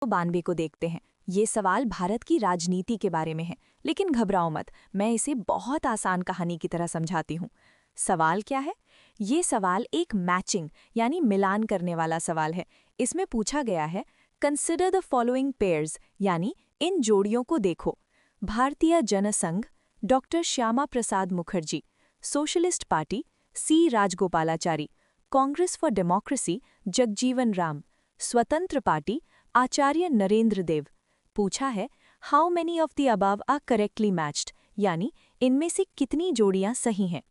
92 को देखते हैं। ये सवाल भारत की राजनीति के बारे में है, लेकिन घबराओ मत, मैं इसे बहुत आसान कहानी की तरह समझाती हूँ। सवाल क्या है? ये सवाल एक मैचिंग यानी मिलान करने वाला सवाल है। इसमें पूछा गया है, कंसिडर द फॉलोइंग पेयर्स, यानी इन जोड़ियों को देखो। Bharatiya Jansangh, doctor Shyama Prasad Mukherjee, socialist party, C Rajagopalachari, Congress for Democracy, Jagjivan Ram, Swatantra party, Acharya Narendra Dev. पूछा है, how many of the above are correctly matched, यानी इनमें से कितनी जोड़ियां सही हैं।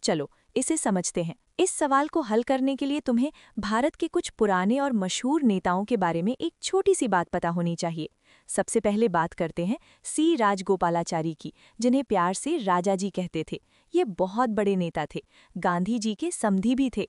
चलो इसे समझते हैं। इस सवाल को हल करने के लिए तुम्हें भारत के कुछ पुराने और मशहूर नेताओं के बारे में एक छोटी सी बात पता होनी चाहिए। सबसे पहले बात करते हैं सी राजगोपालाचारी की, जिन्हें प्यार से राजा जी कहते थे। ये बहुत बड़े नेता थे, गांधी जी के समधी भी थे।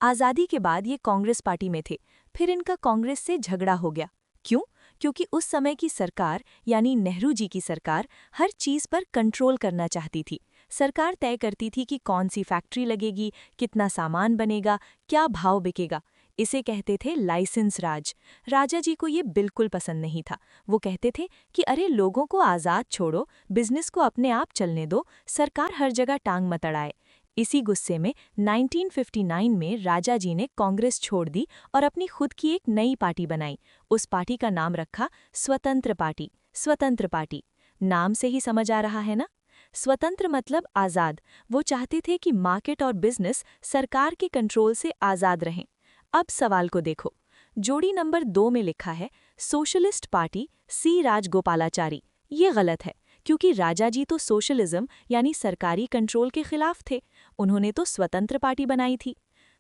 आज़ादी के बाद ये कांग्रेस पार्टी में थे, फिर इनका कांग्रेस से झगड़ा हो गया। क्यों? क्योंकि उस समय की सरकार यानी नेहरू जी की सरकार हर चीज़ पर कंट्रोल करना चाहती थी। सरकार तय करती थी कि कौन सी फैक्ट्री लगेगी, कितना सामान बनेगा, क्या भाव बिकेगा। इसे कहते थे लाइसेंस राज। राजा जी को ये बिल्कुल पसंद नहीं था। वो कहते थे कि अरे लोगों को आज़ाद छोड़ो, बिजनेस को अपने आप चलने दो, सरकार हर जगह टांग मत अड़ाए। इसी गुस्से में 1959 में राजा जी ने कांग्रेस छोड़ दी और अपनी खुद की एक नई पार्टी बनाई। उस पार्टी का नाम रखा स्वतंत्र पार्टी। स्वतंत्र पार्टी नाम से ही समझ आ रहा है ना? स्वतंत्र मतलब आज़ाद। वो चाहते थे कि मार्केट और बिजनेस सरकार के कंट्रोल से आज़ाद रहें। अब सवाल को देखो। जोड़ी नंबर 2 में लिखा है सोशलिस्ट पार्टी, सी राजगोपालाचारी। ये गलत है, क्योंकि राजा जी तो सोशलिज्म यानी सरकारी कंट्रोल के खिलाफ थे। उन्होंने तो स्वतंत्र पार्टी बनाई थी।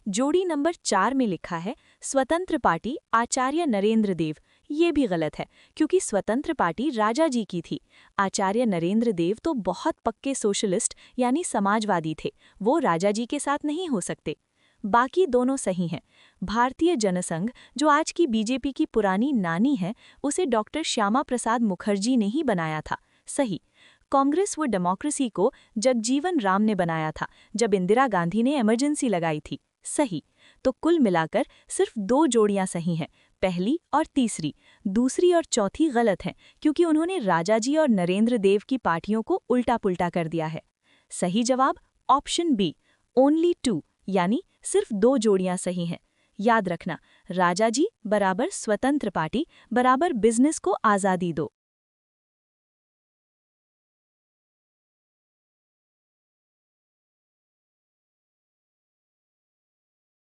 जोड़ी नंबर 4 में लिखा है स्वतंत्र पार्टी, आचार्य नरेंद्र देव। ये भी गलत है, क्योंकि स्वतंत्र पार्टी राजा जी की थी। आचार्य नरेंद्र देव तो बहुत पक्के सोशलिस्ट यानी समाजवादी थे, वो राजा जी के साथ नहीं हो सकते। बाकी दोनों सही हैं। भारतीय जनसंघ, जो आज की बीजेपी की पुरानी नानी है, उसे डॉक्टर श्यामा प्रसाद मुखर्जी ने ही बनाया था। सही। कांग्रेस व डेमोक्रेसी को जगजीवन राम ने बनाया था, जब इंदिरा गांधी ने इमरजेंसी लगाई थी। सही। तो कुल मिलाकर सिर्फ 2 जोड़ियां सही हैं, पहली और तीसरी। दूसरी और चौथी गलत हैं, क्योंकि उन्होंने राजा जी और नरेंद्र देव की पार्टियों को उल्टा पुल्टा कर दिया है। सही जवाब ऑप्शन बी, ओनली 2, यानी सिर्फ 2 जोड़ियां सही हैं। याद रखना, राजा जी बराबर स्वतंत्र पार्टी बराबर बिजनेस को आज़ादी दो।